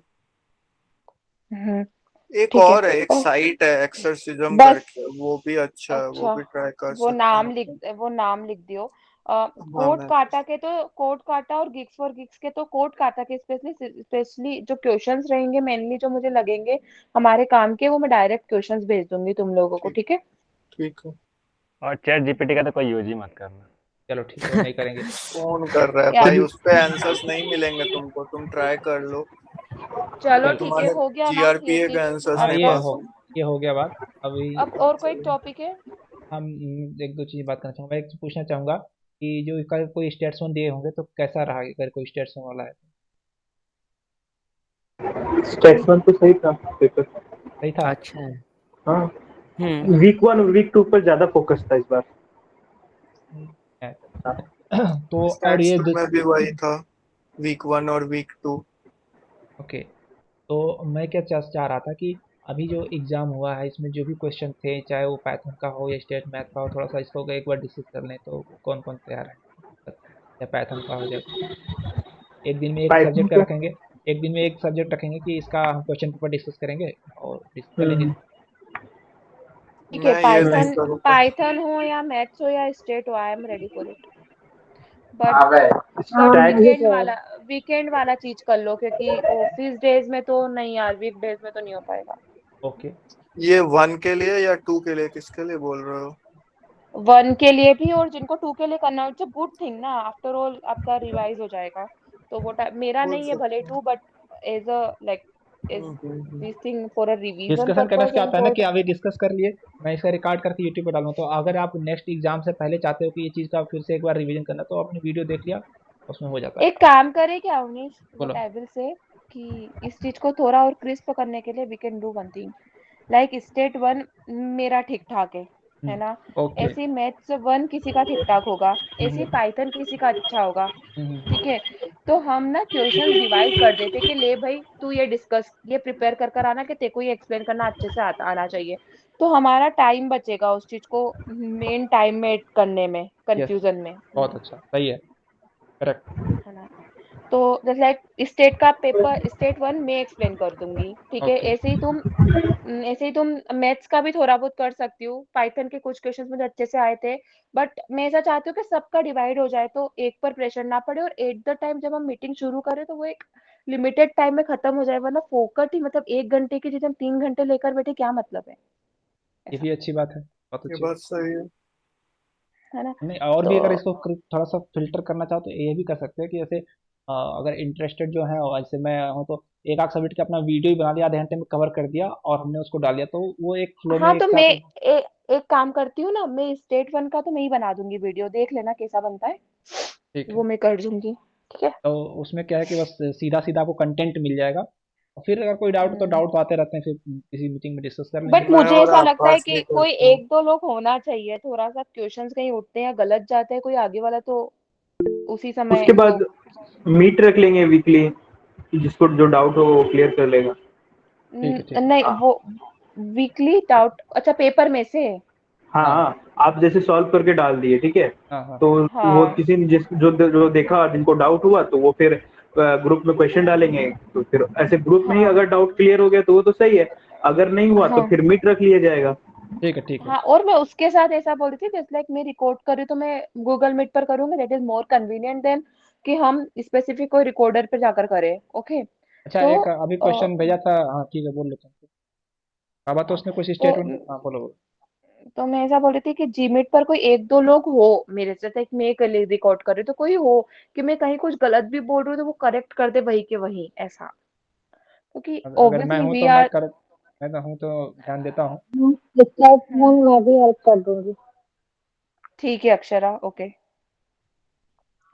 हम्म। एक ठीक है। और है, एक ओ, साइट है एक्सर्सिज्म बस, करके, वो भी अच्छा है, वो अच्छा, भी ट्राई कर वो सकते हैं नाम लिख अपन। वो नाम लिख दियो। हाँ कोड मैं काटा के, तो कोड काटा और गिग्स फॉर गिग्स के, तो कोड काटा के स्पेशली स्पेशली जो क्वेश्चंस रहेंगे मेनली जो मुझे लगेंगे हमारे काम के, वो मैं डायरेक्ट क्वेश्चंस भेज दूंगी तुम लोगों को, ठीक ठीक है। ठीक है। और चैट जीपीटी का तो कोई यूज ही मत करना। चलो ठीक है, वो नहीं करेंगे। कौन कर रहा है क्या? भाई, उस पे आंसर्स नहीं मिलेंगे तुमको, तुम ट्राई कर लो। चलो चलो ठीक है, तुम्हारे हो गया ना ये जीआरपीए के चीज। आंसर्स हाँ नहीं अब पास हुए। ये हो गया बात। अभी अब और कोई टॉपिक है? हम एक दो चीज़ बात करना चाहूँगा। एक चीज़ पूछना चाहूँगा कि जो कल कोई स्टेट्स वन दिए होंगे तो कैसा रहा, अगर कोई स्टेट्स वन वाला है तो? स्टेट्स वन तो सही था पेपर। सही था। अच्छा है। हाँ, हम्म। वीक वन वीक टू पर ज्यादा फोकस था इस बार। है। हाँ। तो और स्टैट्स ये टू में भी वही था, वीक 1 और वीक 2। ओके। तो मैं क्या चाह रहा था कि अभी जो एग्ज़ाम हुआ है इसमें जो भी क्वेश्चन थे, चाहे वो पाइथन का हो या स्टेट मैथ का हो, थोड़ा सा इसको एक बार डिस्कस कर लें तो कौन कौन तैयार है, या पाइथन का हो जाए। एक दिन में एक पाइथन सब्जेक्ट का का। रखेंगे। एक दिन में एक सब्जेक्ट रखेंगे कि इसका हम क्वेश्चन पेपर डिस्कस करेंगे और डिस्कस कर लेंगे। हम्म, ठीक है, मैं ये नहीं पाइथन करूँगा। पाइथन हो या मैथ्स हो या स्टेट हो, I am ready for it. But हाँ भाई। बट स्टैट्स वीकेंड वाला चीज कर लो, क्योंकि ऑफिस डेज में तो नहीं यार, वीक डेज में तो नहीं हो पाएगा। ओके। ये 1 के लिए या 2 के लिए, किसके लिए बोल रहे हो? 1 के लिए भी, और जिनको 2 के लिए करना हो, इट्स अ गुड थिंग ना, आफ्टर ऑल आपका रिवाइज हो जाएगा। तो वो मेरा बोल नहीं है भले सकते हैं। 2, but as a like is hmm. This thing for a revision discussion करने से पर्पस क्या एंड होता है ना फॉर। कि अभी डिस्कस कर लिए, मैं इसका रिकॉर्ड करके यूट्यूब पे डालूँ, तो अगर आप नेक्स्ट एग्जाम से पहले चाहते हो कि ये चीज़ का फिर से एक बार रिवीजन करना, तो आपने वीडियो देख लिया, उसमें हो जाता है। एक काम करे क्या उनीश, व्हाट बोलो। आई विल से, कि इस चीज को थोड़ा और क्रिस्प करने के लिए we can do one thing, like state 1 मेरा ठीक ठाक है ना, ओके। ऐसे मैथ्स 1 किसी का ठीक ठाक होगा, ऐसे पाइथन किसी का अच्छा होगा, ठीक है। तो हम ना क्वेश्चंस डिवाइड कर देते कि ले भाई तू ये प्रिपेयर कर कर आना, कि तेरे को ये एक्सप्लेन करना अच्छे से आना चाहिए। तो हमारा टाइम बचेगा उस चीज को मेन टाइम में करने में, यस, कंफ्यूजन में, बहुत अच्छा, सही है, करेक्ट। है ना। तो जैसे लाइक स्टेट का पेपर स्टेट 1 मैं एक्सप्लेन कर दूंगी, ठीक है। ओके। ऐसे ही तुम मैथ्स का भी थोड़ा बहुत कर सकती हो, पाइथन के कुछ क्वेश्चंस मुझे अच्छे से आए थे, बट मैं ऐसा चाहती हूँ कि सबका डिवाइड हो जाए, तो एक पर प्रेशर ना पड़े, और एट द टाइम जब हम मीटिंग शुरू करें तो वो एक लिमिटेड टाइम में खत्म हो जाए, वरना फोकट ही मतलब 1 घंटे की चीज हम 3 घंटे लेकर बैठे, क्या मतलब है, ये ऐसा, भी अच्छी बात है, बहुत ये अच्छी। बात सही है। है ना। नहीं, और तो भी अगर इसको थोड़ा सा फिल्टर करना चाहो तो ये भी कर सकते हैं कि जैसे अगर इंटरेस्टेड जो है, और जैसे मैं हूँ तो एक आध सब्जेक्ट का अपना वीडियो ही बना लिया, आधे घंटे में कवर कर दिया और हमने उसको डाल दिया, तो वो एक फ्लो में हाँ, तो एक मैं साथ। एक काम करती हूँ ना, मैं स्टेट 1 का तो मैं ही बना दूंगी वीडियो, देख लेना कैसा बनता है, ठीक वो है। मैं कर दूंगी, ठीक है। तो उसमें क्या है कि बस सीधा सीधा आपको कंटेंट मिल जाएगा, और फिर अगर कोई डाउट, तो डाउट तो आते रहते हैं, फिर किसी मीटिंग में डिस्कस कर लेंगे। बट मैं मुझे और ऐसा लगता है आकाश कि भी कोई करते हैं। 1-2 लोग होना चाहिए, थोड़ा सा क्वेश्चंस कहीं उठते हैं या गलत जाते हैं कोई आगे वाला, तो उसी समय उसके वो बाद मीट रख लेंगे वीकली, जिसको जो डाउट हो वो क्लियर कर लेगा। ठीक है, ठीक है। नहीं, वो वीकली डाउट, अच्छा पेपर में से। हाँ हाँ हाँ, आप जैसे सॉल्व करके डाल दिए, ठीक है, हाँ हाँ। तो वो हाँ, किसी ने जो देखा, जिनको डाउट हुआ, तो वो फिर ग्रुप में क्वेश्चन डालेंगे, तो फिर ऐसे ग्रुप में ही अगर डाउट क्लियर हो गया तो वो तो सही है, अगर नहीं हुआ तो हाँ फिर मीट रख लिया जाएगा। ठीक है, ठीक है। हाँ, और मैं उसके साथ ऐसा बोल रही थी जैसे लाइक मैं रिकॉर्ड कर रही हूँ तो मैं गूगल मीट पर करूंगी, that is more convenient than कि हम स्पेसिफिक कोई रिकॉर्डर पे जाकर करें। ओके। अच्छा, तो एक अभी क्वेश्चन भेजा था। हाँ ठीक है, बोल लेते हैं। बाबा तो हाँ उसने कुछ तो स्टेटमेंट, हाँ बोलो बोलो। तो मैं ऐसा बोल रही थी कि जीमीट पर कोई एक दो लोग हो मेरे से, लाइक मैं अकेले रिकॉर्ड कर रही हूँ तो कोई हो कि मैं कहीं कुछ गलत भी बोल रही हूँ तो वो करेक्ट कर दे वही के वही, ऐसा। क्योंकि अगर मैं ऑब्वियसली हूँ वी तो मैं आर। कर, मैं तो हूँ तो ध्यान देता हूँ। मैं भी हेल्प कर दूंगी। ठीक है अक्षरा, ओके।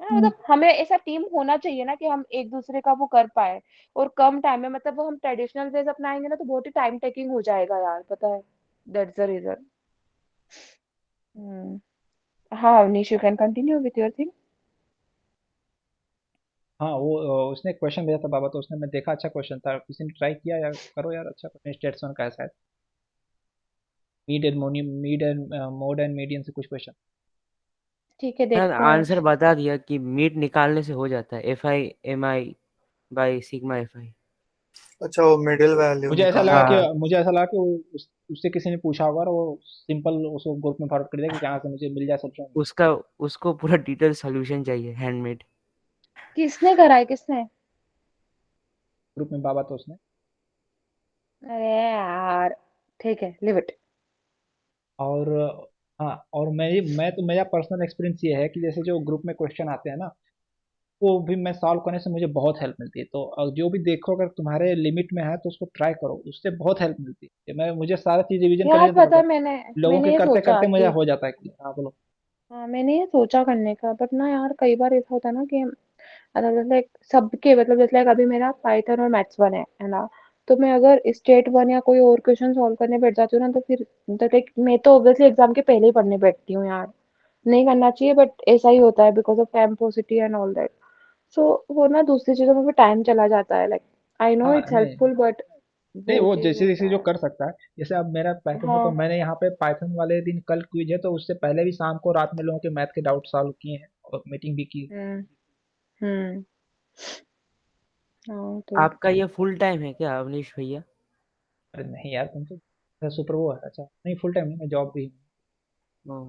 मतलब हमें ऐसा टीम होना चाहिए ना कि हम एक दूसरे का वो कर पाए, और कम टाइम में, मतलब वो हम ट्रेडिशनल वेज अपनाएंगे ना तो बहुत ही टाइम टेकिंग हो जाएगा यार, पता है। That's the reason. हाँ Avnish, you can continue with your thing. हाँ वो उसने क्वेश्चन भेजा था बाबा, तो उसने, मैं देखा, अच्छा क्वेश्चन था, किसी ने ट्राई किया यार, करो यार, अच्छा क्वेश्चन, स्टेट्समैन का है शायद, mean and mode and median से कुछ क्वेश्चन। ठीक है, सर देखते हैं। आंसर बता दिया कि मीट निकालने से हो जाता है, FI MI by sigma FI। अच्छा, वो मिडिल वैल्यू निकालना। हाँ, मुझे ऐसा लगा कि उससे किसी ने पूछा होगा और वो सिंपल उसको ग्रुप में फॉरवर्ड कर दिया कि जहाँ से मुझे मिल जाए सब। उसका उसको पूरा डिटेल सॉल्यूशन चाहिए, हैंडमेड। किसने कराया, किसने? ग्रुप में बाबा तो उसने। अरे यार, ठीक है, लिव इट। और हाँ, और मैं तो, मेरा पर्सनल एक्सपीरियंस ये है कि जैसे जो ग्रुप में क्वेश्चन आते हैं ना, वो भी मैं सॉल्व करने से मुझे बहुत हेल्प मिलती है। तो जो भी देखो, अगर तुम्हारे लिमिट में है तो उसको ट्राई करो, उससे बहुत हेल्प मिलती है। मुझे सारा चीज रिवीजन करने यार की जरूरत पता है, है, मैंने लोगों के मैंने ये करते सोचा करते मुझे कि हो जाता है कि हाँ बोलो। हाँ, मैंने ये सोचा करने का, बट ना यार कई बार ऐसा होता है ना कि मतलब जैसे like सबके मतलब जैसे like अभी मेरा पाइथन और मैथ्स वन है ना। तो मैं अगर स्टेट वन या कोई और क्वेश्चन सॉल्व करने बैठ जाती हूँ ना तो फिर तो लाइक मैं तो ऑब्वियसली एग्जाम के पहले ही पढ़ने बैठती हूँ यार। नहीं करना चाहिए बट ऐसा ही होता है because of time paucity and all that. So वो ना दूसरी चीजों में भी टाइम चला जाता है, लाइक आई नो हाँ इट्स नहीं हेल्पफुल बट नहीं, वो वो चीज जैसे होता जैसे जो है। कर सकता है। जैसे अब मेरा पाइथन है, तो हाँ। मैंने यहाँ पे पाइथन वाले दिन कल क्विज है, तो उससे पहले भी शाम को रात में लोगों के मैथ के डाउट सॉल्व किए हैं और मीटिंग भी की। हम्म। हम्म। हाँ तो आपका ये फुल टाइम है क्या अवनीश भैया? अरे नहीं यार, तुम तो सुपर वो है। अच्छा नहीं, फुल टाइम नहीं, मैं जॉब भी। ओ,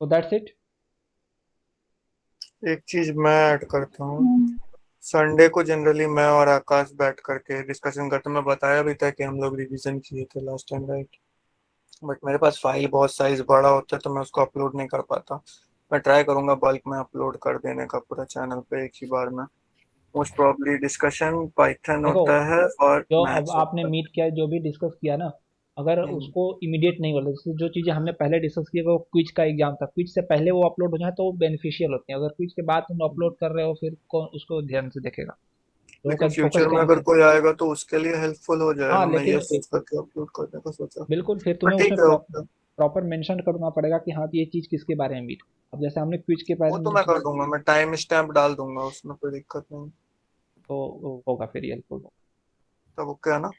तो दैट्स इट। एक चीज मैं ऐड करता हूँ। संडे को जनरली मैं और आकाश बैठ करके डिस्कशन करते हैं। मैं बताया भी था कि हम लोग रिवीजन किए थे लास्ट टाइम, राइट? बट मेरे पास फाइल बहुत साइज बड़ा होता है तो मैं उसको अपलोड नहीं कर पाता। मैं ट्राई करूंगा बल्क में अपलोड कर देने का पूरा चैनल पे एक ही बार में। मोस्ट प्रॉब्ली डिस्कशन पाइथन देखो, होता है और जो अब मैथ्स आपने होता है। मीट किया, जो भी डिस्कस किया ना, अगर हम्म, उसको इमीडिएट नहीं बोले, जैसे जो चीज़ें हमने पहले डिस्कस की, वो क्विज का एग्जाम था, क्विज से पहले वो अपलोड हो जाए तो वो बेनिफिशियल होते हैं। अगर क्विज के बाद तुम अपलोड कर रहे हो, फिर कौन उसको ध्यान से देखेगा? लोगों लेकिन का फोकस फ्यूचर में कहीं अगर पे। कोई आएगा तो उसके लिए हेल्पफुल हो हाँ जाएगा। मैं ये लेकिन सोच करके अपलोड करने का सोचा। बिल्कुल, फिर पर तुम्हें ठीक उसमें है, ओके। प्रॉपर मेंशन करना पड़ेगा कि हाँ ये चीज़ किसके बारे में मीट। अब जैसे हमने क्विज के वो बारे में तो मैं डिस्कस, कर दूंगा, मैं टाइम स्टैम्प डाल दूंगा उसमें, कोई दिक्कत नहीं। तो वो होगा फिर हेल्पफुल। तब ओके है ना?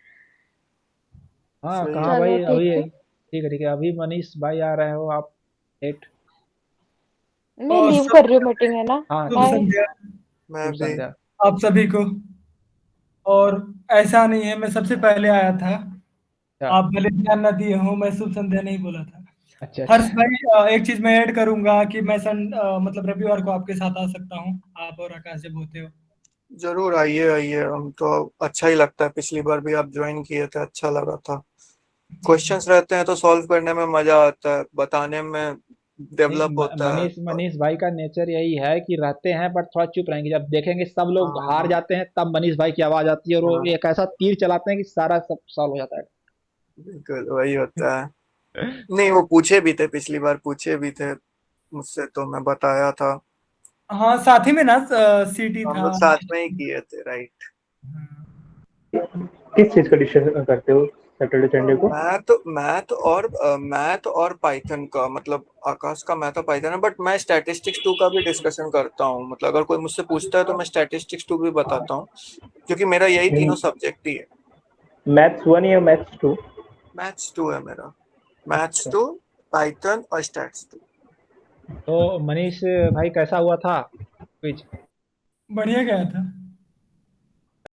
हाँ सही है। कहाँ चलो भाई, अभी ठीक है। ठीक है, ठीक है, अभी मनीष भाई आ रहे हो आप? लेट। मैं और लीव कर रही हूँ, मीटिंग है ना। हाँ शुभ ठीक है। बाय। संध्या मैं शुभ भी। संध्या। आप सभी को। और ऐसा नहीं है मैं सबसे पहले आया था, अच्छा आप भले ध्यान न दिए हो, मैं शुभ संध्या नहीं बोला था। अच्छा हर्ष अच्छा। भाई, एक चीज मैं ऐड करूंगा कि मैं मतलब रविवार को आपके साथ आ सकता हूँ, आप और आकाश जब होते हो। जरूर आइए आइए, हम तो अच्छा ही लगता है। पिछली बार भी आप ज्वाइन किए थे, अच्छा लगा था। क्वेश्चंस रहते हैं तो सॉल्व करने में मजा आता है, बताने में नहीं, डेवलप होता है। मनीष मनीष भाई का नेचर यही है कि रहते हैं बट थोड़ा चुप रहेंगे, जब देखेंगे सब लोग हार हाँ, जाते हैं तब मनीष भाई की आवाज आती है और वो हाँ, एक ऐसा तीर चलाते हैं कि सारा सब सॉल्व हो जाता बिल्कुल वही होता है। है। नहीं, वो पूछे भी थे, पिछली बार पूछे भी थे मुझसे, तो मैं बताया था। हाँ, साथ ही में ना सीटी हम था। लोग साथ में ही किए थे, राइट? किस चीज का डिस्कशन करते हो सैटरडे संडे को? मैथ और पाइथन का, मतलब आकाश का मैथ और पाइथन है, बट मैं स्टैटिस्टिक्स 2 का भी डिस्कशन करता हूँ। मतलब अगर कोई मुझसे पूछता है तो मैं स्टैटिस्टिक्स 2 भी बताता हूँ, क्योंकि मेरा यही तीनों सब्जेक्ट ही है। मैथ्स वन या मैथ्स टू? मैथ्स 2 है मेरा। मैथ्स अच्छा। 2, पाइथन और स्टैट्स 2। तो मनीष भाई कैसा हुआ था क्विज? बढ़िया गया था।